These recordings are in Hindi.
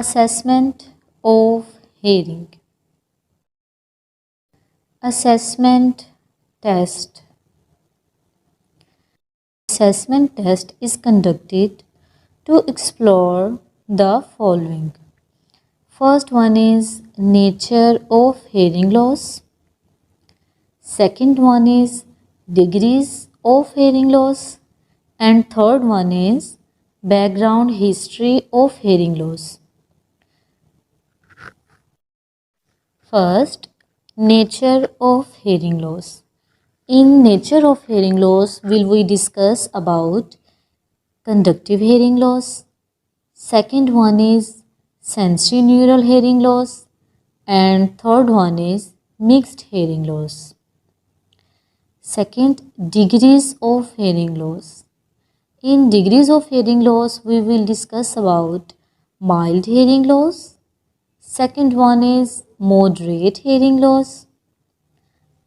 Assessment of hearing. Assessment test. Assessment test is conducted to explore the following. First one is nature of hearing loss. Second one is degrees of hearing loss. And third one is background history of hearing loss. First, nature of hearing loss. In nature of hearing loss, will we discuss about conductive hearing loss. Second one is sensorineural hearing loss. And third one is mixed hearing loss. Second, degrees of hearing loss. In degrees of hearing loss, we will discuss about mild hearing loss. Second one is moderate hearing loss.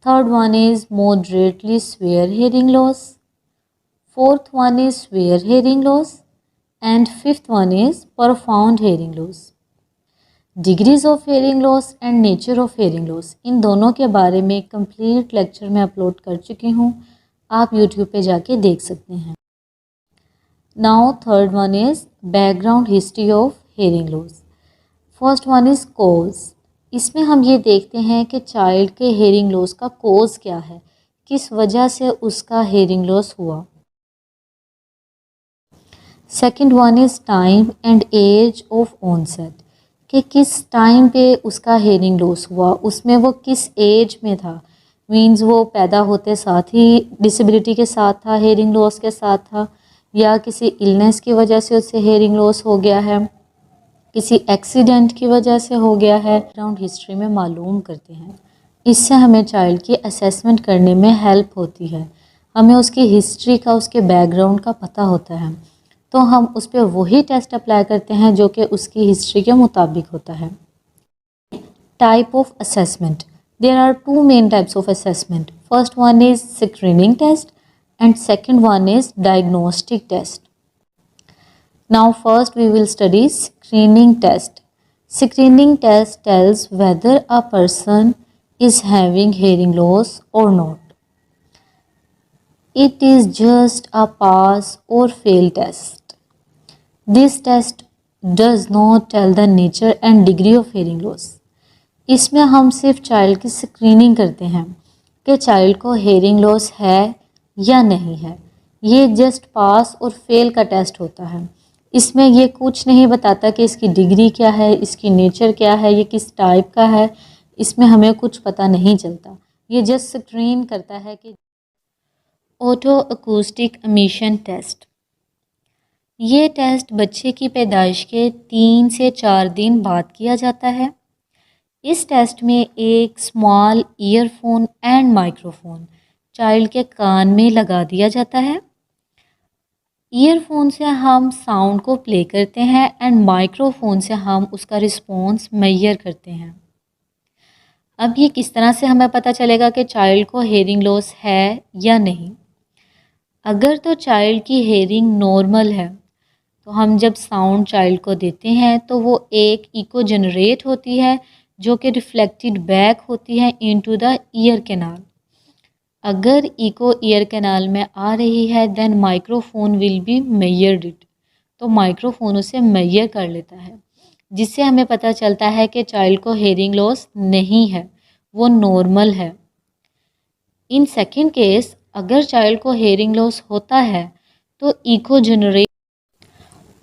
Third one is moderately severe hearing loss. Fourth one is severe hearing loss. And fifth one is profound hearing loss. Degrees of hearing loss and nature of hearing loss, इन दोनों के बारे में कंप्लीट लेक्चर मैं अपलोड कर चुकी हूँ, आप यूट्यूब पे जाके देख सकते हैं. Now third one is background history of hearing loss. First one is cause. इसमें हम ये देखते हैं कि चाइल्ड के हेयरिंग लॉस का कोज क्या है, किस वजह से उसका हेयरिंग लॉस हुआ. Second one is time and age of onset, कि किस टाइम पे उसका हेयरिंग लॉस हुआ, उसमें वो किस एज में था. मींस वो पैदा होते साथ ही डिसेबिलिटी के साथ था, हेयरिंग लॉस के साथ था, या किसी इलनेस की वजह से उससे हेयरिंग लॉस हो गया है, किसी एक्सीडेंट की वजह से हो गया है. बैकग्राउंड हिस्ट्री में मालूम करते हैं. इससे हमें चाइल्ड की असेसमेंट करने में हेल्प होती है. हमें उसकी हिस्ट्री का, उसके बैकग्राउंड का पता होता है, तो हम उस पर वही टेस्ट अप्लाई करते हैं जो कि उसकी हिस्ट्री के मुताबिक होता है. Type of assessment. There are two main types of assessment. First one is screening test and second one is diagnostic test. Now first we will study screening test. Screening test tells whether a person is having hearing loss और not. It is just a pass or fail test. This test does not tell the nature and degree of hearing loss. इसमें हम सिर्फ चाइल्ड की स्क्रीनिंग करते हैं कि चाइल्ड को हेयरिंग लॉस है या नहीं है. ये जस्ट पास और फेल का टेस्ट होता है. इसमें ये कुछ नहीं बताता कि इसकी डिग्री क्या है, इसकी नेचर क्या है, ये किस टाइप का है. इसमें हमें कुछ पता नहीं चलता. ये जस्ट स्क्रीन करता है कि ऑटो अकूस्टिक एमिशन टेस्ट. ये टेस्ट बच्चे की पैदाइश के 3 से 4 दिन बाद किया जाता है. इस टेस्ट में एक small earphone and microphone child के कान में लगा दिया जाता है. ईयरफोन से हम साउंड को प्ले करते हैं एंड माइक्रोफोन से हम उसका रिस्पॉन्स मेजर करते हैं. अब ये किस तरह से हमें पता चलेगा कि चाइल्ड को हेयरिंग लॉस है या नहीं. अगर तो चाइल्ड की हेयरिंग नॉर्मल है तो हम जब साउंड चाइल्ड को देते हैं तो वो एक इको जनरेट होती है जो कि रिफ्लेक्टेड बैक होती है इनटू द ईयर कैनाल. अगर इको ईयर कैनाल में आ रही है then microphone will be measured it. तो माइक्रोफोन उसे मेजर कर लेता है, जिससे हमें पता चलता है कि चाइल्ड को हेयरिंग लॉस नहीं है, वो नॉर्मल है. इन सेकेंड केस अगर चाइल्ड को हेयरिंग लॉस होता है तो echo generate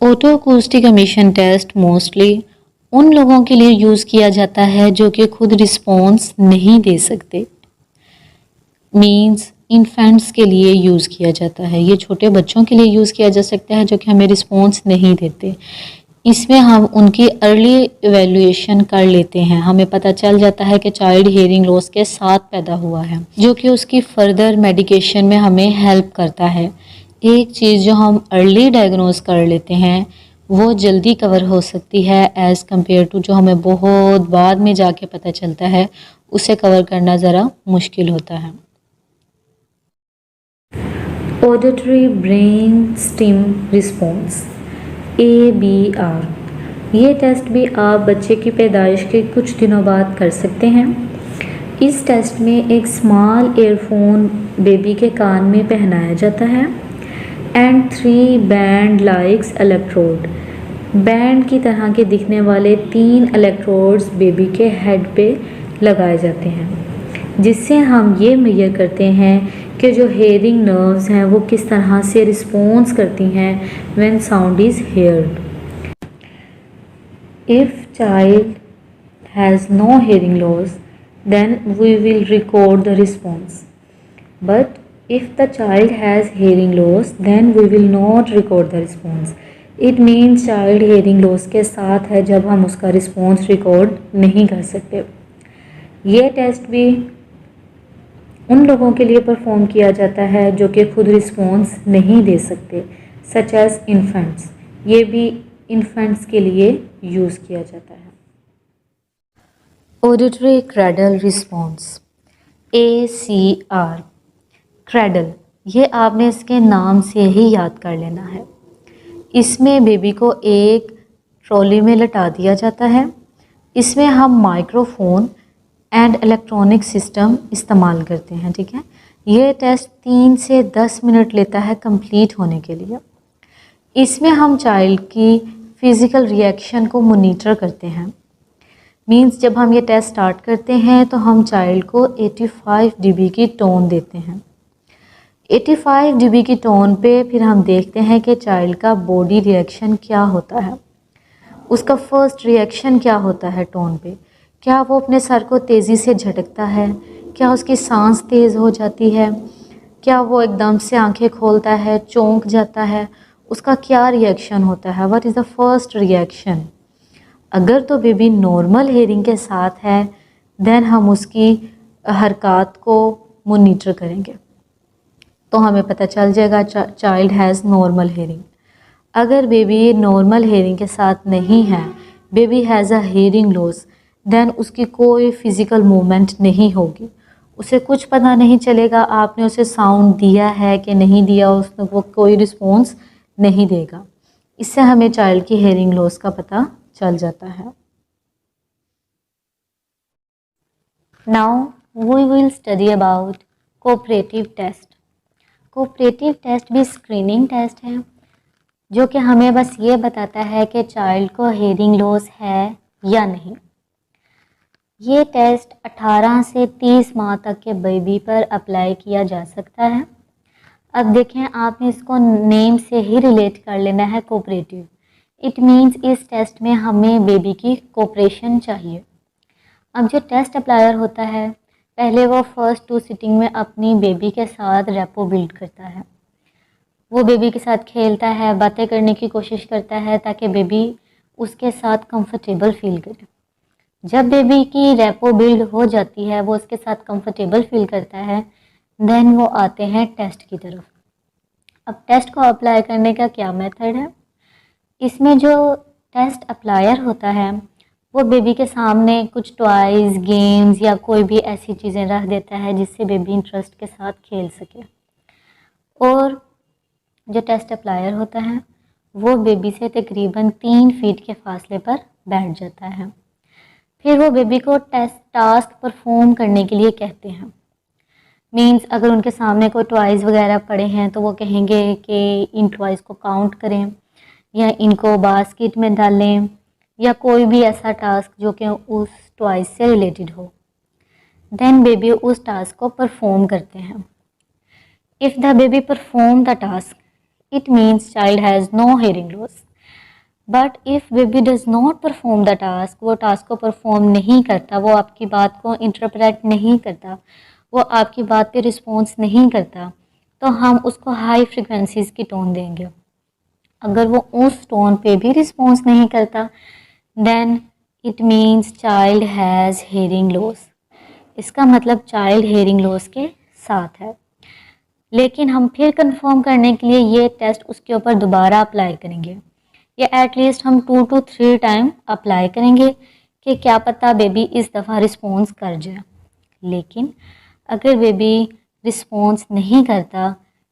oto acoustic emission test mostly उन लोगों के लिए यूज़ किया जाता है जो कि खुद रिस्पॉन्स नहीं दे सकते. मींस इन्फेंट्स के लिए यूज़ किया जाता है. ये छोटे बच्चों के लिए यूज़ किया जा सकता है जो कि हमें रिस्पॉन्स नहीं देते. इसमें हम उनकी अर्ली एवेल्यूएशन कर लेते हैं. हमें पता चल जाता है कि चाइल्ड हेयरिंग लॉस के साथ पैदा हुआ है, जो कि उसकी फर्दर मेडिकेशन में हमें हेल्प करता है. एक चीज़ जो हम अर्ली डायग्नोज कर लेते हैं वो जल्दी कवर हो सकती है एज़ कम्पेयर टू जो हमें बहुत बाद में जाके पता चलता है, उसे कवर करना ज़रा मुश्किल होता है. Auditory brainstem response ABR. ये टेस्ट भी आप बच्चे की पैदाइश के कुछ दिनों बाद कर सकते हैं। इस टेस्ट में एक स्मॉल ईयरफोन बेबी के कान में पहनाया जाता है and 3 band likes electrode, band की तरह के दिखने वाले 3 इलेक्ट्रोड्स बेबी के हेड पे लगाए जाते हैं, जिससे हम ये मेजर करते हैं कि जो हेयरिंग नर्व्स हैं वो किस तरह से रिस्पॉन्स करती हैं when sound is heard. If child has no hearing loss, then we will record the response. But if the child has hearing loss, then we will not record the response. It means child hearing loss के साथ है जब हम उसका रिस्पॉन्स रिकॉर्ड नहीं कर सकते। ये टेस्ट भी उन लोगों के लिए परफॉर्म किया जाता है जो कि खुद रिस्पॉन्स नहीं दे सकते, सच एज इन्फेंट्स। ये भी इन्फेंट्स के लिए यूज़ किया जाता है। Auditory cradle response, ACR। Cradle, ये आपने इसके नाम से ही याद कर लेना है। इसमें बेबी को एक ट्रॉली में लटा दिया जाता है। इसमें हम माइक्रोफोन एंड इलेक्ट्रॉनिक सिस्टम इस्तेमाल करते हैं, ठीक है। ये टेस्ट 3 से 10 मिनट लेता है कंप्लीट होने के लिए। इसमें हम चाइल्ड की फ़िज़िकल रिएक्शन को मॉनिटर करते हैं। मींस जब हम ये टेस्ट स्टार्ट करते हैं तो हम चाइल्ड को 85 dB की टोन देते हैं। 85 dB की टोन पे फिर हम देखते हैं कि चाइल्ड का बॉडी रिएक्शन क्या होता है, उसका फर्स्ट रिएक्शन क्या होता है टोन पे। क्या वो अपने सर को तेज़ी से झटकता है, क्या उसकी सांस तेज़ हो जाती है, क्या वो एकदम से आंखें खोलता है, चौंक जाता है, उसका क्या रिएक्शन होता है, what is the first reaction. अगर तो बेबी नॉर्मल हेयरिंग के साथ है देन हम उसकी हरकत को मॉनिटर करेंगे तो हमें पता चल जाएगा चाइल्ड हैज़ नॉर्मल हेयरिंग। अगर बेबी नॉर्मल हेयरिंग के साथ नहीं है, baby has a hearing loss, then उसकी कोई फ़िज़िकल मूवमेंट नहीं होगी, उसे कुछ पता नहीं चलेगा आपने उसे साउंड दिया है कि नहीं दिया, उसने वो कोई रिस्पॉन्स नहीं देगा। इससे हमें चाइल्ड की हेयरिंग लॉस का पता चल जाता है। Now we will study about cooperative test. Cooperative test भी स्क्रीनिंग टेस्ट है जो कि हमें बस ये बताता है कि चाइल्ड को हेयरिंग लॉस है या नहीं। ये टेस्ट 18 से 30 माह तक के बेबी पर अप्लाई किया जा सकता है। अब देखें, आपने इसको नेम से ही रिलेट कर लेना है, कोऑपरेटिव। इट मीन्स इस टेस्ट में हमें बेबी की कोऑपरेशन चाहिए। अब जो टेस्ट अप्लायर होता है, पहले वो फर्स्ट 2 सिटिंग में अपनी बेबी के साथ रेपो बिल्ड करता है। वो बेबी के साथ खेलता है, बातें करने की कोशिश करता है ताकि बेबी उसके साथ कंफर्टेबल फील करे। जब बेबी की रेपो बिल्ड हो जाती है, वो उसके साथ कंफर्टेबल फील करता है, देन वो आते हैं टेस्ट की तरफ। अब टेस्ट को अप्लाई करने का क्या मेथड है? इसमें जो टेस्ट अप्लायर होता है वो बेबी के सामने कुछ टॉयज़, गेम्स या कोई भी ऐसी चीज़ें रख देता है जिससे बेबी इंटरेस्ट के साथ खेल सके। और जो टेस्ट अप्लायर होता है वो बेबी से तकरीबन 3 फीट के फासले पर बैठ जाता है। फिर वो बेबी को टेस्ट टास्क परफॉर्म करने के लिए कहते हैं। मीन्स अगर उनके सामने कोई टॉयज़ वगैरह पड़े हैं तो वो कहेंगे कि इन टॉयज़ को काउंट करें या इनको बास्केट में डालें या कोई भी ऐसा टास्क जो कि उस टॉयज़ से रिलेटेड हो। देन बेबी उस टास्क को परफॉर्म करते हैं। If the baby perform the task, it means child has no hearing loss. But if baby does not perform the task, वो टास्क को परफॉर्म नहीं करता, वो आपकी बात को इंटरप्रेट नहीं करता, वो आपकी बात पे रिस्पॉन्स नहीं करता, तो हम उसको हाई फ्रिक्वेंसीज़ की टोन देंगे। अगर वो उस टोन पे भी रिस्पॉन्स नहीं करता, then it means child has hearing loss. इसका मतलब चाइल्ड हेयरिंग लॉस के साथ है। लेकिन हम फिर कंफर्म करने के लिए ये टेस्ट उसके ऊपर दोबारा अप्लाई करेंगे, या एटलीस्ट हम 2 to 3 टाइम अप्लाई करेंगे कि क्या पता बेबी इस दफ़ा रिस्पॉन्स कर जाए। लेकिन अगर बेबी रिस्पॉन्स नहीं करता,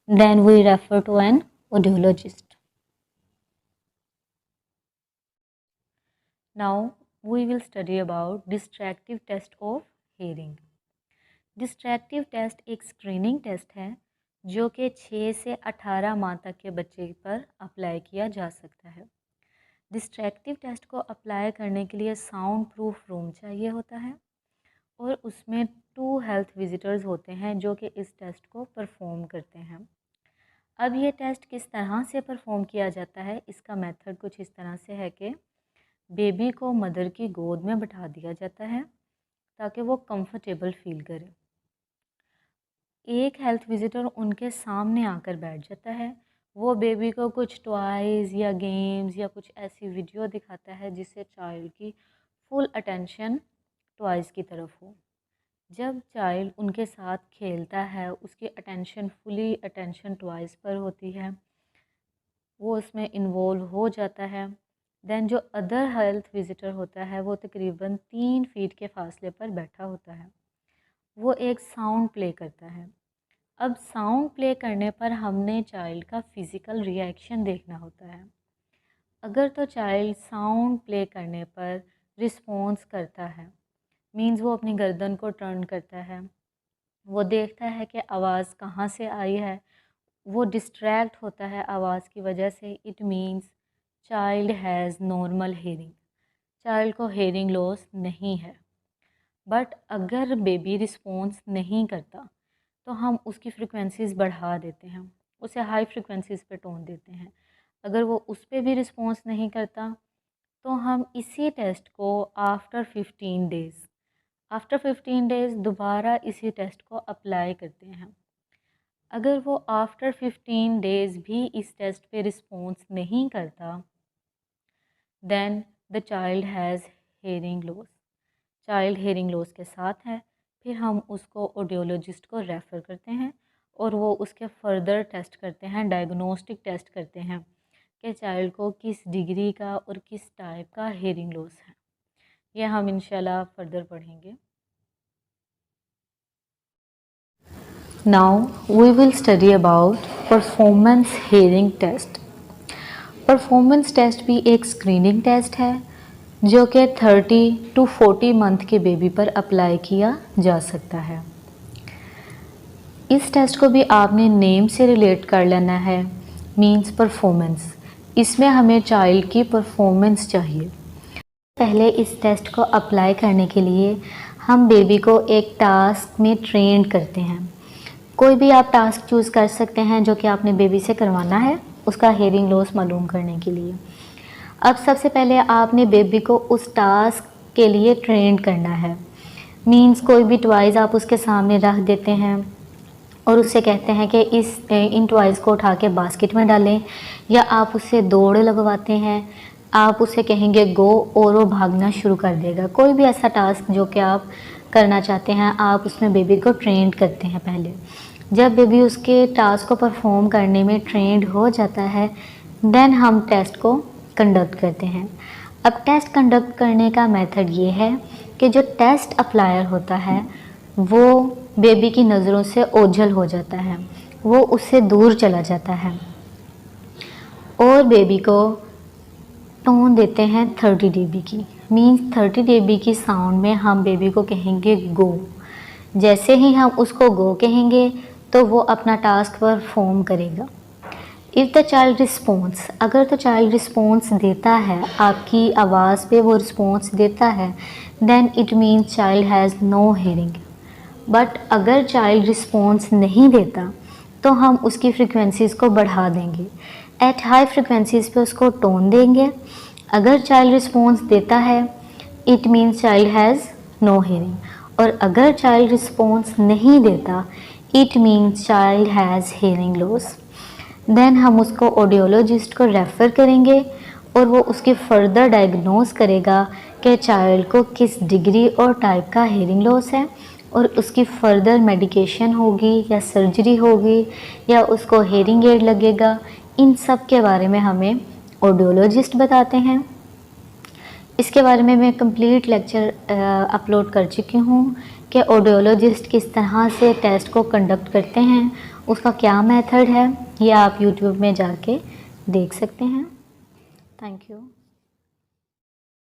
then we refer to an audiologist. Now we will study about distractive test of hearing. Distractive test एक स्क्रीनिंग टेस्ट है जो कि 6 से 18 माह तक के बच्चे पर अप्लाई किया जा सकता है। डिस्ट्रैक्टिव टेस्ट को अप्लाई करने के लिए साउंड प्रूफ रूम चाहिए होता है और उसमें 2 हेल्थ विजिटर्स होते हैं जो कि इस टेस्ट को परफॉर्म करते हैं। अब ये टेस्ट किस तरह से परफॉर्म किया जाता है, इसका मेथड कुछ इस तरह से है कि बेबी को मदर की गोद में बैठा दिया जाता है ताकि वो कंफर्टेबल फील करे। एक हेल्थ विजिटर उनके सामने आकर बैठ जाता है। वो बेबी को कुछ टॉयज़ या गेम्स या कुछ ऐसी वीडियो दिखाता है जिससे चाइल्ड की फुल अटेंशन टॉयज़ की तरफ हो। जब चाइल्ड उनके साथ खेलता है, उसकी फुली अटेंशन टॉयज़ पर होती है, वो उसमें इन्वॉल्व हो जाता है। देन जो अदर हेल्थ विजिटर होता है वो तकरीबन 3 फीट के फासले पर बैठा होता है। वो एक साउंड प्ले करता है। अब साउंड प्ले करने पर हमने चाइल्ड का फ़िज़िकल रिएक्शन देखना होता है। अगर तो चाइल्ड साउंड प्ले करने पर रिस्पॉन्स करता है, मींस वो अपनी गर्दन को टर्न करता है, वो देखता है कि आवाज़ कहाँ से आई है, वो डिस्ट्रैक्ट होता है आवाज़ की वजह से, it means child has normal hearing, child को हेयरिंग लॉस नहीं है। बट अगर बेबी रिस्पॉन्स नहीं करता तो हम उसकी फ्रिक्वेंसीज़ बढ़ा देते हैं, उसे हाई फ्रिक्वेंसीज़ पे टोन देते हैं। अगर वो उस पर भी रिस्पॉन्स नहीं करता तो हम इसी टेस्ट को आफ्टर 15 डेज़ दोबारा इसी टेस्ट को अप्लाई करते हैं। अगर वो आफ्टर 15 डेज़ भी इस टेस्ट पे रिस्पॉन्स नहीं करता, then the child has hearing loss, child hearing loss के साथ है। फिर हम उसको ऑडियोलॉजिस्ट को रेफ़र करते हैं और वो उसके फर्दर टेस्ट करते हैं, डायग्नोस्टिक टेस्ट करते हैं कि चाइल्ड को किस डिग्री का और किस टाइप का हेयरिंग लॉस है। ये हम इंशाल्लाह फर्दर पढ़ेंगे। Now we will study about performance hearing test. Performance test भी एक स्क्रीनिंग टेस्ट है जो कि 30 to 40 मंथ के बेबी पर अप्लाई किया जा सकता है। इस टेस्ट को भी आपने नेम से रिलेट कर लेना है, मींस परफॉर्मेंस। इसमें हमें चाइल्ड की परफॉर्मेंस चाहिए। पहले इस टेस्ट को अप्लाई करने के लिए हम बेबी को एक टास्क में ट्रेन करते हैं। कोई भी आप टास्क चूज़ कर सकते हैं जो कि आपने बेबी से करवाना है उसका हेयरिंग लॉस मालूम करने के लिए। अब सबसे पहले आपने बेबी को उस टास्क के लिए ट्रेन करना है, मींस कोई भी टॉयज़ आप उसके सामने रख देते हैं और उससे कहते हैं कि इन टॉयज़ को उठा के बास्केट में डालें, या आप उससे दौड़ लगवाते हैं, आप उससे कहेंगे गो और वो भागना शुरू कर देगा। कोई भी ऐसा टास्क जो कि आप करना चाहते हैं, आप उसमें बेबी को ट्रेंड करते हैं पहले। जब बेबी उसके टास्क को परफॉर्म करने में ट्रेंड हो जाता है, देन हम टेस्ट को कंडक्ट करते हैं। अब टेस्ट कंडक्ट करने का मेथड ये है कि जो टेस्ट अप्लायर होता है वो बेबी की नज़रों से ओझल हो जाता है, वो उससे दूर चला जाता है और बेबी को टोन देते हैं 30 dB की, मीन्स 30 dB की साउंड में हम बेबी को कहेंगे गो। जैसे ही हम उसको गो कहेंगे तो वो अपना टास्क परफॉर्म करेगा। इफ़ द चाइल्ड रिस्पॉन्स, अगर तो चाइल्ड रिस्पॉन्स देता है, आपकी आवाज़ पे वो रिस्पॉन्स देता है, then it means child has no hearing. But अगर चाइल्ड रिस्पॉन्स नहीं देता तो हम उसकी फ्रिक्वेंसीज़ को बढ़ा देंगे, एट हाई फ्रिक्वेंसीज़ पे उसको टोन देंगे। अगर चाइल्ड रिस्पॉन्स देता है it means child has no hearing, और अगर चाइल्ड रिस्पॉन्स नहीं देता it means child has hearing loss. Then हम उसको ऑडियोलॉजिस्ट को रेफ़र करेंगे और वो उसकी फ़र्दर डायग्नोस करेगा कि चाइल्ड को किस डिग्री और टाइप का हेयरिंग लॉस है, और उसकी फ़र्दर मेडिकेशन होगी या सर्जरी होगी या उसको हेयरिंग एड लगेगा। इन सब के बारे में हमें ऑडियोलॉजिस्ट बताते हैं। इसके बारे में मैं कंप्लीट लेक्चर अपलोड कर चुकी हूँ कि ऑडियोलॉजिस्ट किस तरह से टेस्ट को कंडक्ट करते हैं, उसका क्या मेथड है, ये आप यूट्यूब में जाके देख सकते हैं। Thank you.